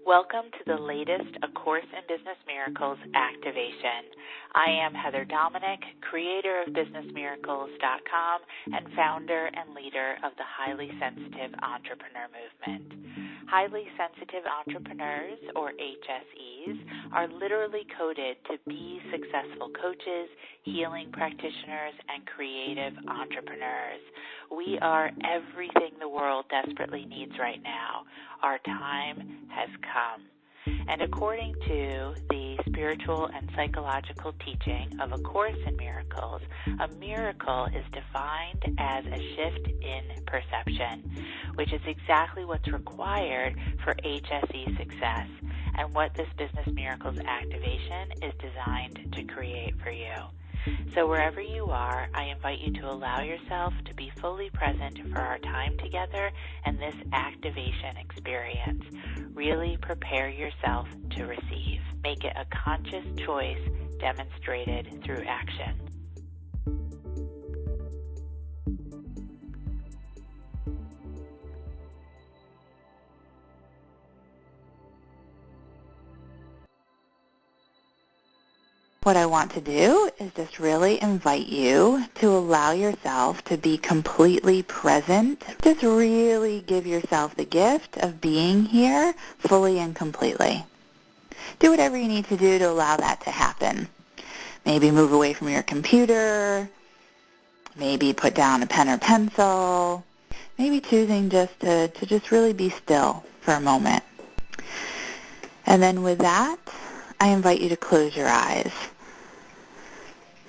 Welcome to the latest A Course in Business Miracles activation. I am Heather Dominick, creator of BusinessMiracles.com and founder and leader of the Highly Sensitive Entrepreneur Movement. Highly Sensitive Entrepreneurs, or HSEs, are literally coded to be successful coaches, healing practitioners, and creative entrepreneurs. We are everything the world desperately needs right now. Our time has come. And according to the spiritual and psychological teaching of A Course in Miracles, a miracle is defined as a shift in perception, which is exactly what's required for HSE success and what this Business Miracles activation is designed to create for you. So wherever you are, I invite you to allow yourself to be fully present for our time together and this activation experience. Really prepare yourself to receive. Make it a conscious choice demonstrated through action. What I want to do is just really invite you to allow yourself to be completely present. Just really give yourself the gift of being here fully and completely. Do whatever you need to do to allow that to happen. Maybe move away from your computer, maybe put down a pen or pencil, maybe choosing just to just really be still for a moment. And then with that, I invite you to close your eyes.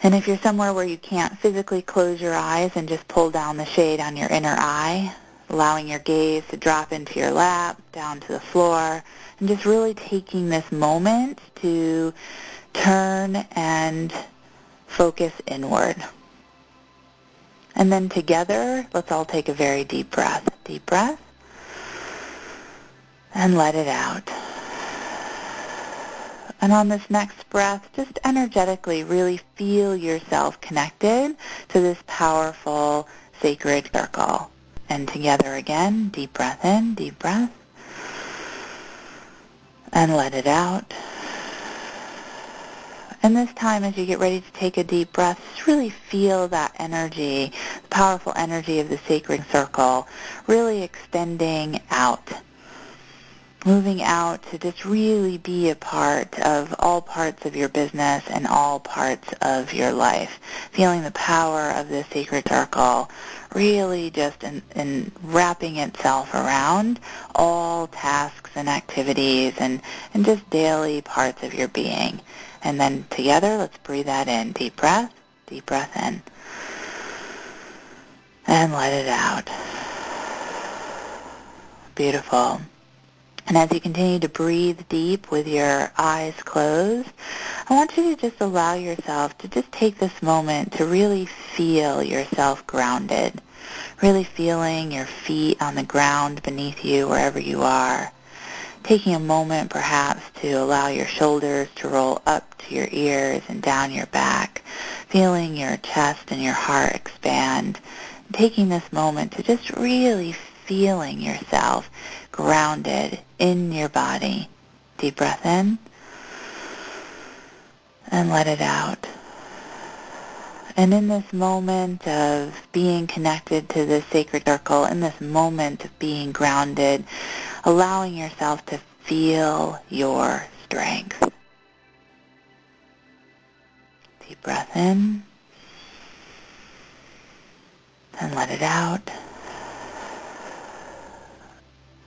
And if you're somewhere where you can't physically close your eyes and just pull down the shade on your inner eye, allowing your gaze to drop into your lap, down to the floor, and just really taking this moment to turn and focus inward. And then together, let's all take a very deep breath. Deep breath. And let it out. And on this next breath, just energetically really feel yourself connected to this powerful sacred circle. And together again, deep breath in, deep breath. And let it out. And this time, as you get ready to take a deep breath, just really feel that energy, the powerful energy of the sacred circle, really extending out. Moving out to just really be a part of all parts of your business and all parts of your life. Feeling the power of this sacred circle really just in wrapping itself around all tasks and activities and just daily parts of your being. And then together, let's breathe that in. Deep breath in. And let it out. Beautiful. And as you continue to breathe deep with your eyes closed, I want you to just allow yourself to just take this moment to really feel yourself grounded, really feeling your feet on the ground beneath you wherever you are. Taking a moment perhaps to allow your shoulders to roll up to your ears and down your back, feeling your chest and your heart expand. Taking this moment to just really feeling yourself grounded in your body. Deep breath in and let it out. And in this moment of being connected to this sacred circle, in this moment of being grounded, allowing yourself to feel your strength. Deep breath in and let it out.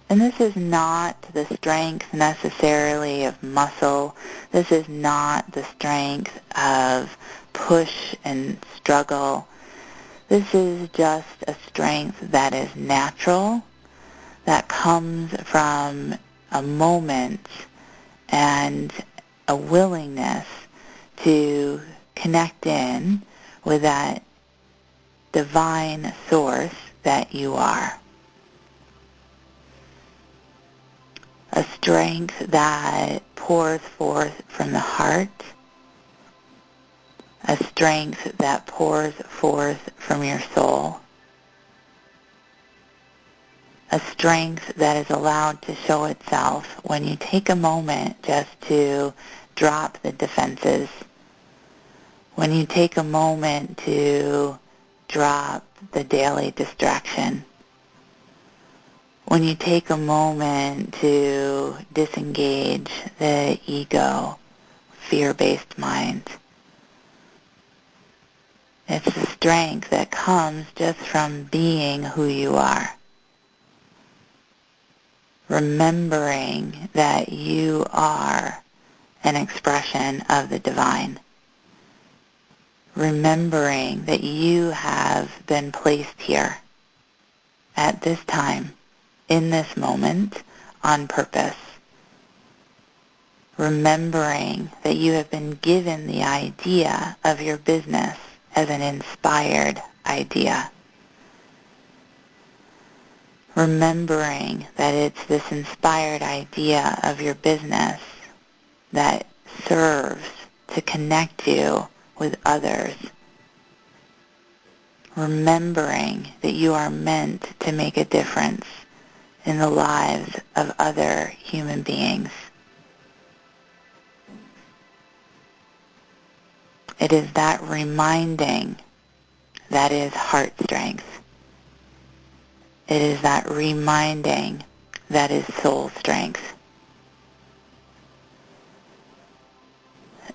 And this is not the strength necessarily of muscle. This is not the strength of push and struggle. This is just a strength that is natural, that comes from a moment and a willingness to connect in with that divine source that you are. A strength that pours forth from the heart, a strength that pours forth from your soul, a strength that is allowed to show itself when you take a moment just to drop the defenses, when you take a moment to drop the daily distraction, when you take a moment to disengage the ego, fear-based mind. It's the strength that comes just from being who you are. Remembering that you are an expression of the divine. Remembering that you have been placed here at this time, in this moment, on purpose. Remembering that you have been given the idea of your business as an inspired idea. Remembering that it's this inspired idea of your business that serves to connect you with others. Remembering that you are meant to make a difference in the lives of other human beings. It is that reminding that is heart strength. It is that reminding that is soul strength.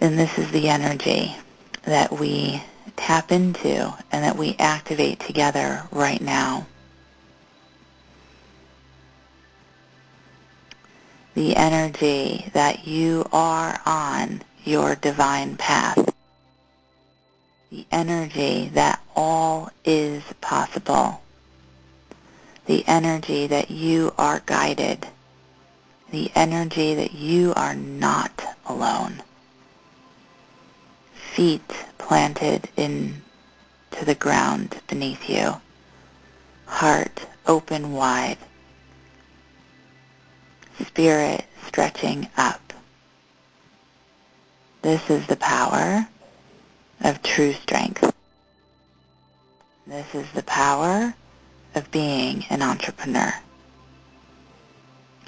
And this is the energy that we tap into and that we activate together right now. The energy that you are on your divine path. The energy that all is possible. The energy that you are guided. The energy that you are not alone. Feet planted into the ground beneath you. Heart open wide. Spirit stretching up. This is the power of true strength. This is the power of being an entrepreneur.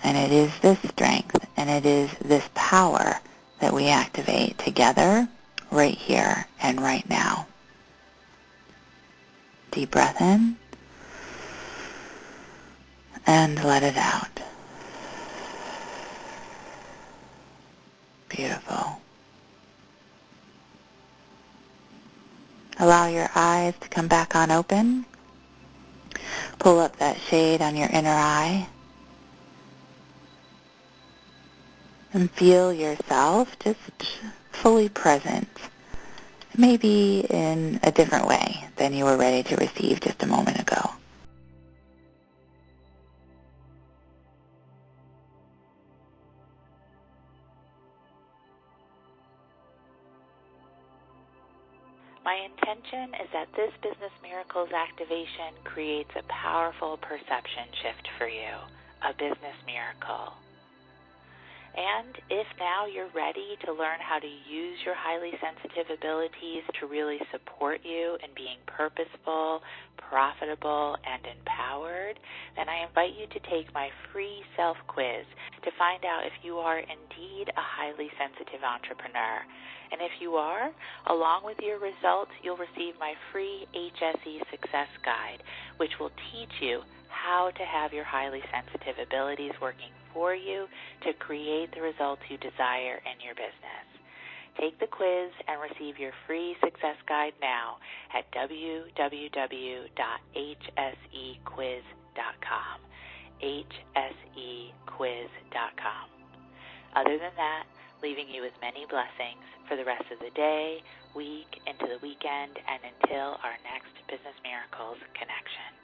And it is this strength and it is this power that we activate together right here and right now. Deep breath in and let it out. Beautiful. Allow your eyes to come back on open. Pull up that shade on your inner eye. And feel yourself just fully present. Maybe in a different way than you were ready to receive just a moment ago. My intention is that this Business Miracles activation creates a powerful perception shift for you, a business miracle. And if now you're ready to learn how to use your highly sensitive abilities to really support you in being purposeful, profitable, and empowered, then I invite you to take my free self-quiz to find out if you are indeed a highly sensitive entrepreneur. And if you are, along with your results, you'll receive my free HSE Success Guide, which will teach you how to have your highly sensitive abilities working for you to create the results you desire in your business. Take the quiz and receive your free success guide now at www.hsequiz.com. hsequiz.com. Other than that, leaving you with many blessings for the rest of the day, week, into the weekend, and until our next Business Miracles connection.